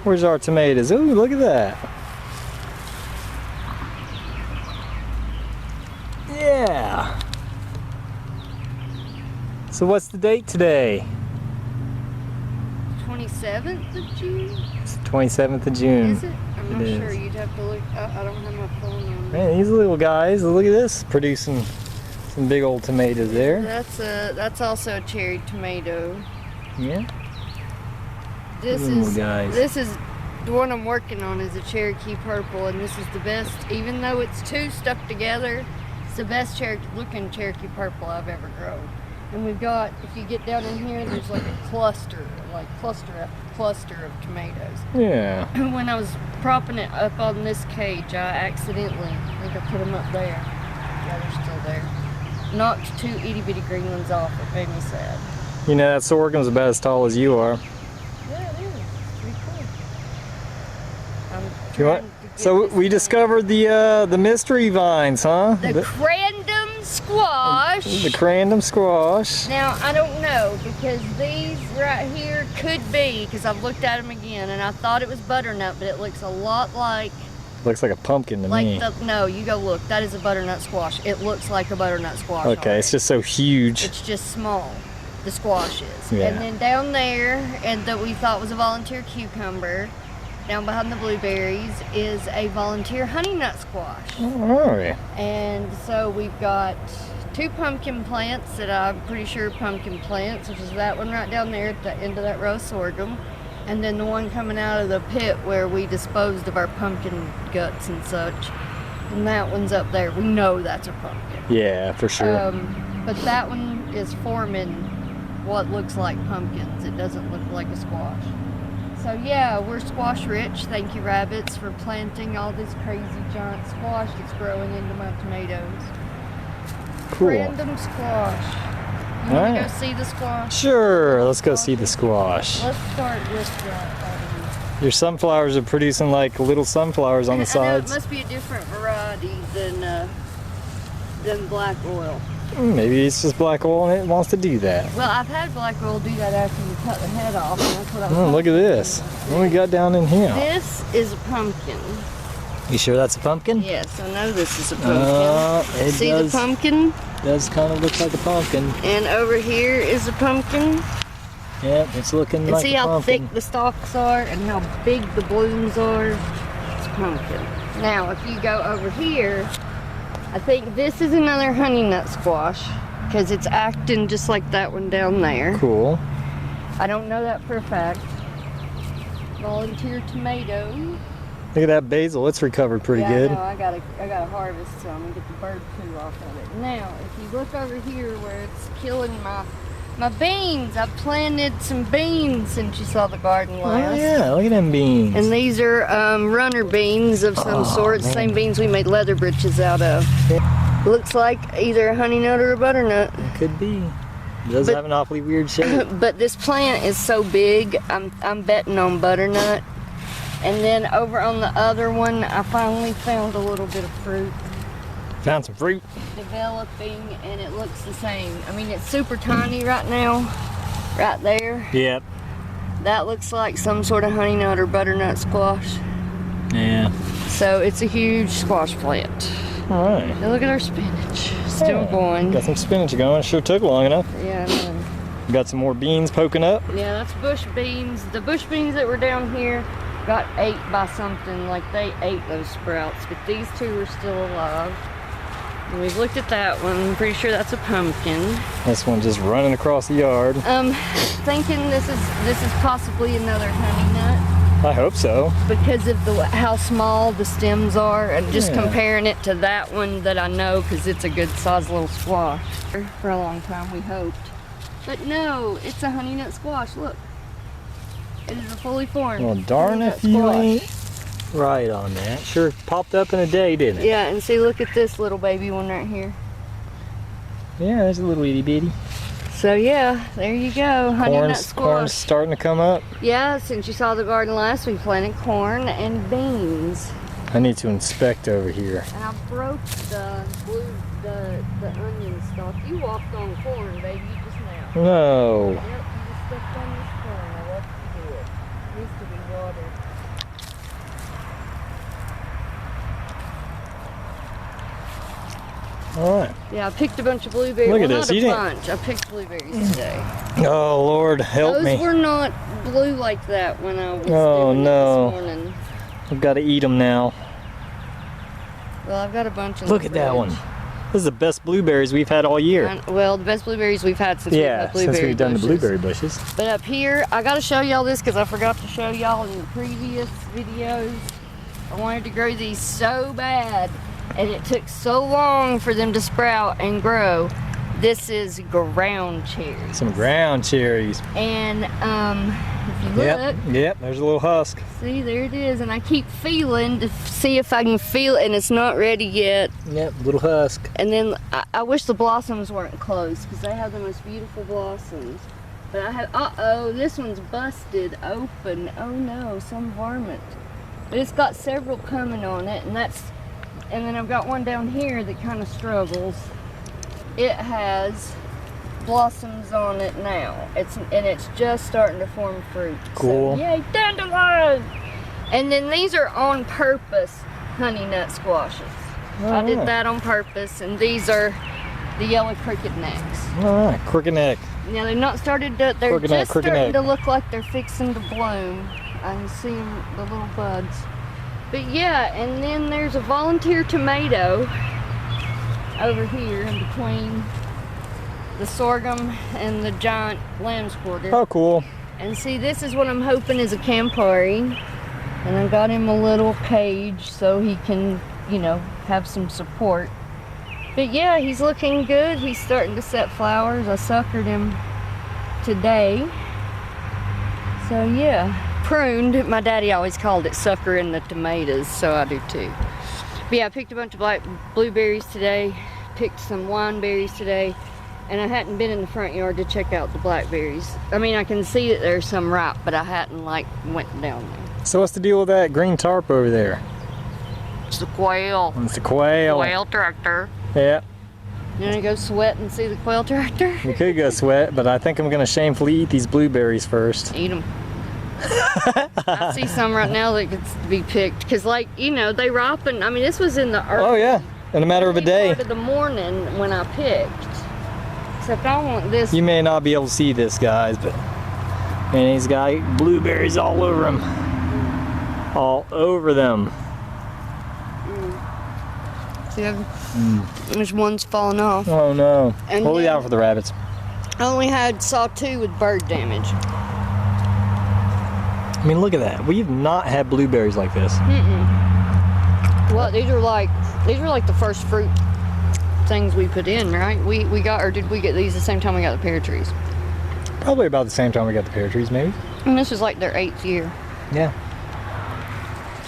Where's our tomatoes? Ooh, look at that. Yeah. So what's the date today? 27th of June? It's the 27th of June. Is it? I'm not sure. You'd have to look. I don't have my phone on me. Man, these little guys, look at this, producing some big old tomatoes there. That's also a cherry tomato. Yeah. This little is guys. This is the one I'm working on is a Cherokee purple, and this is the best. Even though it's two stuck together, it's the best looking Cherokee purple I've ever grown. And we've got, if you get down in here, there's like a cluster after cluster of tomatoes. Yeah. When I was propping it up on this cage, I accidentally, I think I put them up there. Yeah, they're still there. Knocked two itty bitty green ones off. It made me sad. You know, that sorghum's about as tall as you are. Yeah, it is. It's pretty cool. I'm You want? trying to get So this we thing. discovered the mystery vines, huh? The Crandom squash. The Crandom squash. Now, I don't know, because these right here could be, because I've looked at them again, and I thought it was butternut, but it looks a lot like Looks like a pumpkin to me. no, you go look. That is a butternut squash. It looks like a butternut squash. Okay, already. it's just so huge. It's just small. The squash is. Yeah. And then down there, and that we thought was a volunteer cucumber, down behind the blueberries, is a volunteer honey nut squash. Alright. And so we've got two pumpkin plants that I'm pretty sure are pumpkin plants, which is that one right down there at the end of that row of sorghum. And then the one coming out of the pit where we disposed of our pumpkin guts and such. And that one's up there. We know that's a pumpkin. Yeah, for sure. But that one is forming what looks like pumpkins. It doesn't look like a squash. So yeah, we're squash rich. Thank you, rabbits, for planting all this crazy giant squash that's growing into my tomatoes. Cool. Random squash. You want to go see the squash? Sure, let's go see the squash. Let's start with Your sunflowers are producing like little sunflowers on the I know, it sides. must be a different variety than black oil. Maybe it's just black oil and it wants to do that. Well, I've had black oil do that after you cut the head off, and that's what I was Oh, look at this. What we got down in here? This is a pumpkin. You sure that's a pumpkin? Yes, I know this is a pumpkin. It See does, the pumpkin? does kind of look like a pumpkin. And over here is a pumpkin. Yep, it's looking And like see a how pumpkin. thick the stalks are and how big the blooms are? It's a pumpkin. Now, if you go over here, I think this is another honey nut squash because it's acting just like that one down there. Cool. I don't know that for a fact. Volunteer tomato. Look at that basil. It's recovered pretty good. Yeah, I know. I gotta harvest some and get the bird poo off of it. Now, if you look over here where it's killing my beans, I planted some beans since you saw the garden last. Oh yeah, look at them beans. And these are runner beans of some sort. man. Same beans we made leather breeches out of. Looks like either a honey nut or a butternut. It could be. It does have an awfully weird shape. But this plant is so big, I'm betting on butternut. And then over on the other one, I finally found a little bit of fruit Found some fruit. developing, and it looks the same. I mean, it's super tiny right now, right there. Yep. That looks like some sort of honey nut or butternut squash. Yeah. So it's a huge squash plant. All right. Now look at our spinach, still Yeah. going. Got some spinach going. Sure took long enough. Yeah, I know. Got some more beans poking up. Yeah, that's bush beans. The bush beans that were down here got ate by something, like they ate those sprouts, but these two are still alive. And we've looked at that one. I'm pretty sure that's a pumpkin. This one just running across the yard. Thinking this is possibly another honey nut I hope so. because of how small the stems are, and just Yeah. comparing it to that one that I know because it's a good sized little squash. For a long time we hoped, but no, it's a honey nut squash. Look, it is a fully formed. Well, darn honey nut if you squash. ain't right on that. Sure popped up in a day, didn't it? Yeah, and see, look at this little baby one right here. Yeah, there's a little itty bitty. So yeah, there you go, honey nut Corn's squash. starting to come up. Yeah, since you saw the garden last, we planted corn and beans. I need to inspect over here. And I broke the onion stalk. You walked on corn, baby, just now. No. Yep, you just stepped on this corn. I love to do it. Needs to be watered. Yeah, I picked a bunch of blueberries. Look at well, this. Not You a didn't- bunch. I picked blueberries today. Oh Lord, help Those me. were not blue like that when I was Oh, doing no. it this morning. I've got to eat them now. Well, I've got a bunch of. Look at that one. This is the best blueberries we've had all year. Well, the best blueberries we've had since we've Yeah, had blueberry since we've done the bushes. blueberry bushes. But up here, I gotta show y'all this because I forgot to show y'all in the previous videos. I wanted to grow these so bad, and it took so long for them to sprout and grow. This is ground cherries. Some ground cherries. And if you look, Yep, there's a little husk. see, there it is. And I keep feeling to see if I can feel it, and it's not ready yet. Yep, little husk. And then I wish the blossoms weren't closed because they have the most beautiful blossoms. But I have, uh-oh, this one's busted open. Oh no, some varmint. But it's got several coming on it, and then I've got one down here that kind of struggles. It has blossoms on it now. It's just starting to form fruit. Cool. So, yay, dandelion! And then these are on purpose honey nut squashes. I did that on purpose, and these are the yellow crooked necks. All right, crooked neck. Now they're not started to, they're Crooked neck, just crooked starting neck. to look like they're fixing to bloom. I can see them, the little buds. But yeah, and then there's a volunteer tomato over here in between the sorghum and the giant lamb's quarter. Oh, cool. And see, this is what I'm hoping is a Campari. And I got him a little cage so he can, you know, have some support. But yeah, he's looking good. He's starting to set flowers. I suckered him today. So yeah, pruned. My daddy always called it suckering the tomatoes, so I do too. But yeah, I picked a bunch of black blueberries today. Picked some wineberries today. And I hadn't been in the front yard to check out the blackberries. I mean, I can see that there's some ripe, but I hadn't like went down there. So what's the deal with that green tarp over there? It's the quail. It's the quail. Quail tractor. Yeah, You wanna go sweat and see the quail tractor? we could go sweat, but I think I'm gonna shamefully eat these blueberries first. Eat them. I see some right now that could be picked because, like, you know, they ripen. I mean, this was in the early Oh yeah, in a matter of a day. part of the morning when I picked. Except I want this. You may not be able to see this, guys, but man, he's got blueberries all over him. All over them. See, there's one's falling off. Oh no. And We'll leave then- out for the rabbits. I only saw 2 with bird damage. I mean, look at that. We've not had blueberries like this. Well, these are like the first fruit things we put in, right? We got, or did we get these the same time we got the pear trees? Probably about the same time we got the pear trees, maybe. And this is like their 8th year. Yeah.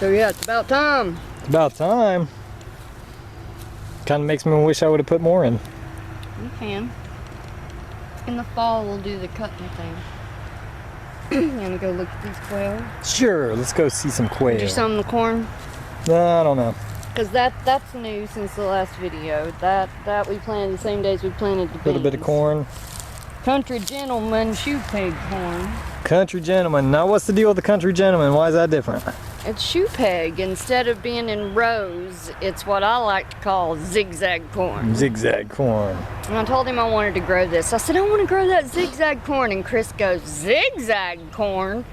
So yeah, it's about time. It's about time. Kind of makes me wish I would have put more in. You can. In the fall, we'll do the cutting thing. You wanna go look at these quail? Sure, let's go see some quail. Did you some the corn? No, I don't know. Cause that's new since the last video. That we planted the same days we planted the beans. A little bit of corn. Country gentleman shoe peg corn. Country gentleman. Now what's the deal with the country gentleman? Why is that different? It's shoe peg. Instead of being in rows, it's what I like to call zigzag corn. Zigzag corn. And I told him I wanted to grow this. I said, I want to grow that zigzag corn. And Chris goes, zigzag corn?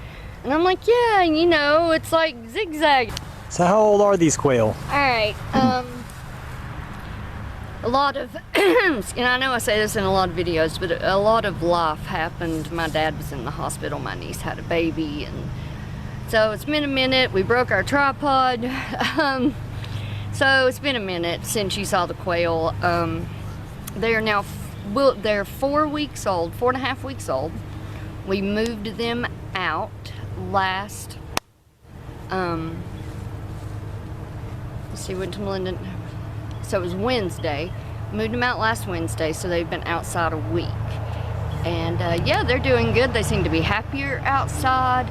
And I'm like, yeah, you know, it's like zigzag. So how old are these quail? All right, a lot of, and I know I say this in a lot of videos, but a lot of life happened. My dad was in the hospital, my niece had a baby, and so it's been a minute. We broke our tripod. So it's been a minute since you saw the quail. They are now, they're 4 weeks old, 4.5 weeks old. We moved them out last, let's see, went to Melinda, so it was Wednesday. Moved them out last Wednesday, so they've been outside a week. And yeah, they're doing good. They seem to be happier outside.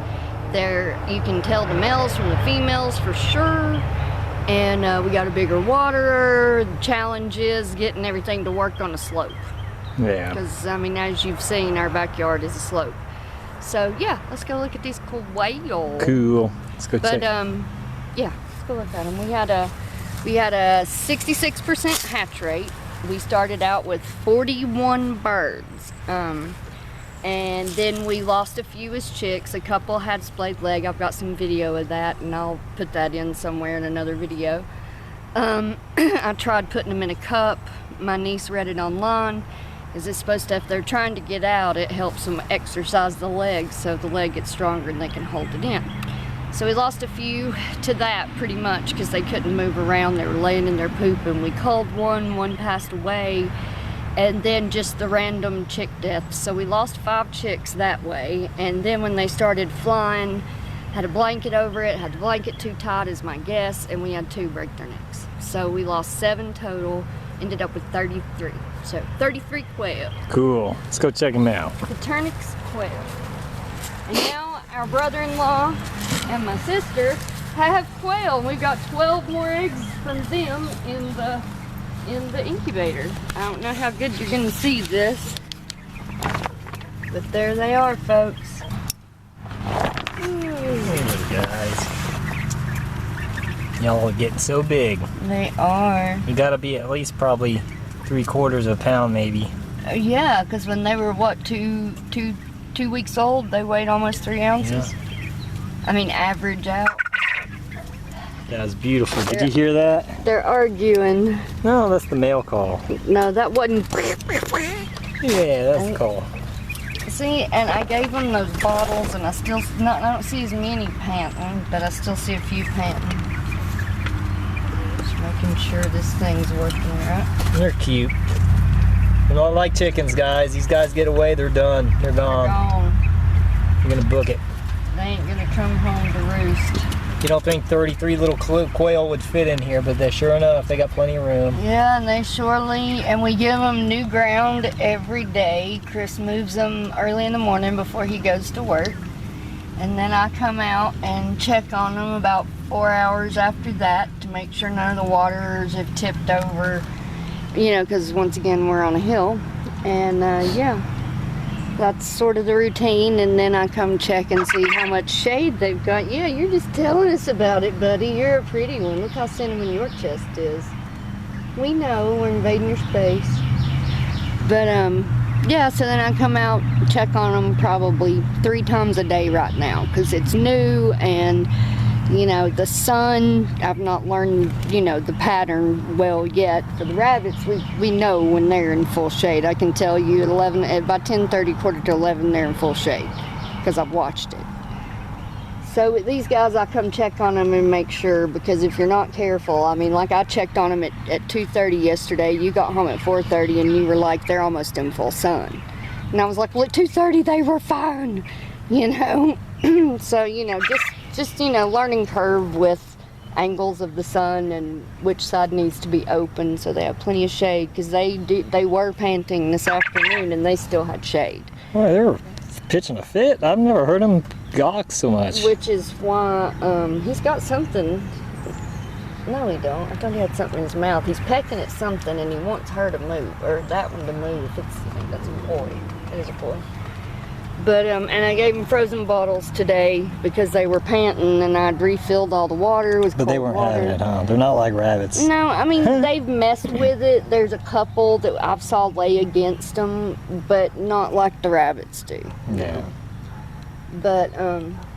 You can tell the males from the females for sure. And we got a bigger waterer. The challenge is getting everything to work on a slope. Yeah. Because, I mean, as you've seen, our backyard is a slope. So yeah, let's go look at these quail. Cool. Let's go check. But yeah, let's go look at them. We had a 66% hatch rate. we started out with 41 birds. And then we lost a few as chicks. A couple had splayed leg. I've got some video of that, and I'll put that in somewhere in another video. I tried putting them in a cup. My niece read it online. Is it supposed to, if they're trying to get out, it helps them exercise the legs so the leg gets stronger and they can hold it in. So we lost a few to that pretty much because they couldn't move around. They were laying in their poop, and we culled one passed away, and then just the random chick deaths. So we lost 5 chicks that way, and then when they started flying, had a blanket over it, had the blanket too tight is my guess, and we had 2 break their necks. So we lost 7 total, ended up with 33. So 33 quail. Cool. Let's go check them out. Coturnix Quail. And now our brother-in-law and my sister have quail. We've got 12 more eggs from them in the incubator. I don't know how good you're gonna see this, but there they are, folks. Hey, guys. Y'all are getting so big. They are. You gotta be at least probably 3/4 of a pound, maybe. Yeah, because when they were what, two weeks old, they weighed almost 3 ounces. Yeah. I mean, average out. That was beautiful. Did you hear that? They're arguing. No, that's the male call. No, that wasn't. Yeah, that's the call. See, and I gave them those bottles, and I don't see as many panting, but I still see a few panting. Just making sure this thing's working right. They're cute. You don't like chickens, guys. These guys get away, they're done. They're gone. You're gonna book it. They ain't gonna come home to roost. You don't think 33 little quail would fit in here, but they sure enough, they got plenty of room. Yeah, and they surely, and we give them new ground every day. Chris moves them early in the morning before he goes to work. And then I come out and check on them about 4 hours after that to make sure none of the waters have tipped over, you know, because once again, we're on a hill. And yeah, that's sort of the routine. And then I come check and see how much shade they've got. Yeah, you're just telling us about it, buddy. You're a pretty one. Look how cinnamon your chest is. We know we're invading your space. But yeah, so then I come out, check on them probably 3 times a day right now because it's new. And you know, the sun, I've not learned, you know, the pattern well yet. For the rabbits, we know when they're in full shade. I can tell you at 11, by 10:30, quarter to 11, they're in full shade because I've watched it. So with these guys, I come check on them and make sure, because if you're not careful, I mean, like I checked on them at 2:30 yesterday. You got home at 4:30 and you were like, they're almost in full sun. And I was like, well, at 2:30 they were fine, you know. So, you know, just you know, learning curve with angles of the sun and which side needs to be open so they have plenty of shade, because they were panting this afternoon and they still had shade. Boy, they were pitching a fit. I've never heard them gawk so much. Which is why he's got something. No, he don't. I thought he had something in his mouth. He's pecking at something and he wants her to move, or that one to move. I think that's a boy. It is a boy. But, and I gave them frozen bottles today because they were panting and I'd refilled all the water with cold water. But they weren't having it, huh? They're not like rabbits. No, I mean, they've messed with it. There's a couple that I've saw lay against them, but not like the rabbits do. Yeah. But,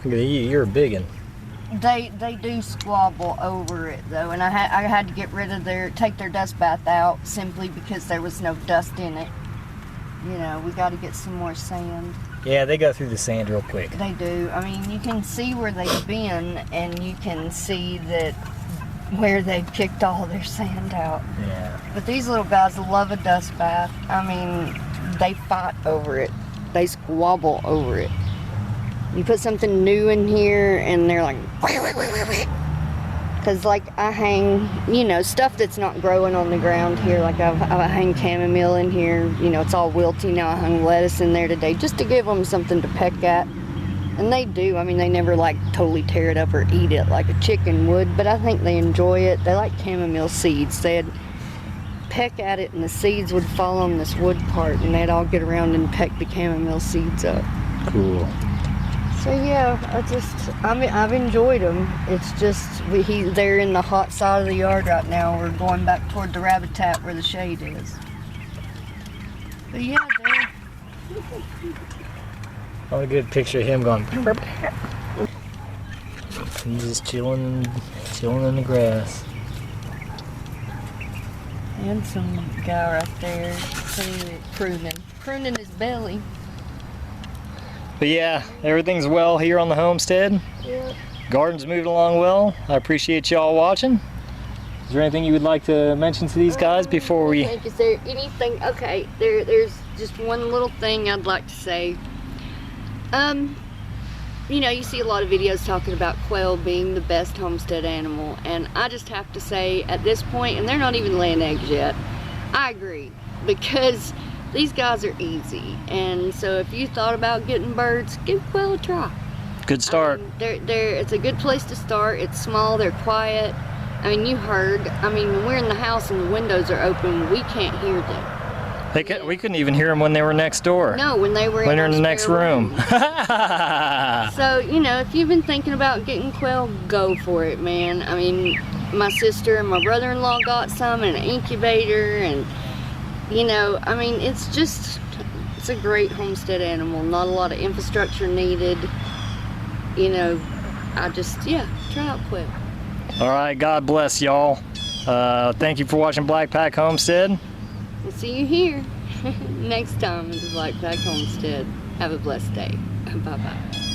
you're a big one. They do squabble over it though, and I had to get rid of take their dust bath out simply because there was no dust in it. You know, we got to get some more sand. Yeah, they go through the sand real quick. They do. I mean, you can see where they've been, and you can see that where they've kicked all their sand out. Yeah. But these little guys love a dust bath. I mean, they fight over it. They squabble over it. You put something new in here, and they're like, because like I hang, you know, stuff that's not growing on the ground here. Like I hang chamomile in here. You know, it's all wilty now. I hung lettuce in there today just to give them something to peck at. And they do. I mean, they never like totally tear it up or eat it like a chicken would, but I think they enjoy it. They like chamomile seeds. They'd peck at it and the seeds would fall on this wood part and they'd all get around and peck the chamomile seeds up. Cool. So yeah, I've enjoyed them. It's just they're in the hot side of the yard right now. We're going back toward the rabbit tap where the shade is. But yeah, they're. Oh, a good picture of him going. He's just chilling in the grass. Handsome guy right there, pruning his belly. But yeah, everything's well here on the homestead. Yeah. Garden's moving along well. I appreciate y'all watching. Is there anything you would like to mention to these guys before we... Is there anything? Okay, there's just one little thing I'd like to say. You know, you see a lot of videos talking about quail being the best homestead animal, and I just have to say at this point, and they're not even laying eggs yet, I agree, because these guys are easy. And so if you thought about getting birds, give quail a try. Good start. It's a good place to start. It's small, they're quiet. I mean, you heard, when we're in the house and the windows are open, we can't hear them. We couldn't even hear them when they were next door. No, when they were in the next room. So, you know, if you've been thinking about getting quail, go for it, man. I mean, my sister and my brother-in-law got some in an incubator, and, you know, I mean, it's a great homestead animal. Not a lot of infrastructure needed. You know, try out quail. All right, God bless y'all. Thank you for watching Black Pack Homestead. We'll see you here next time at the Black Pack Homestead. Have a blessed day. Bye-bye.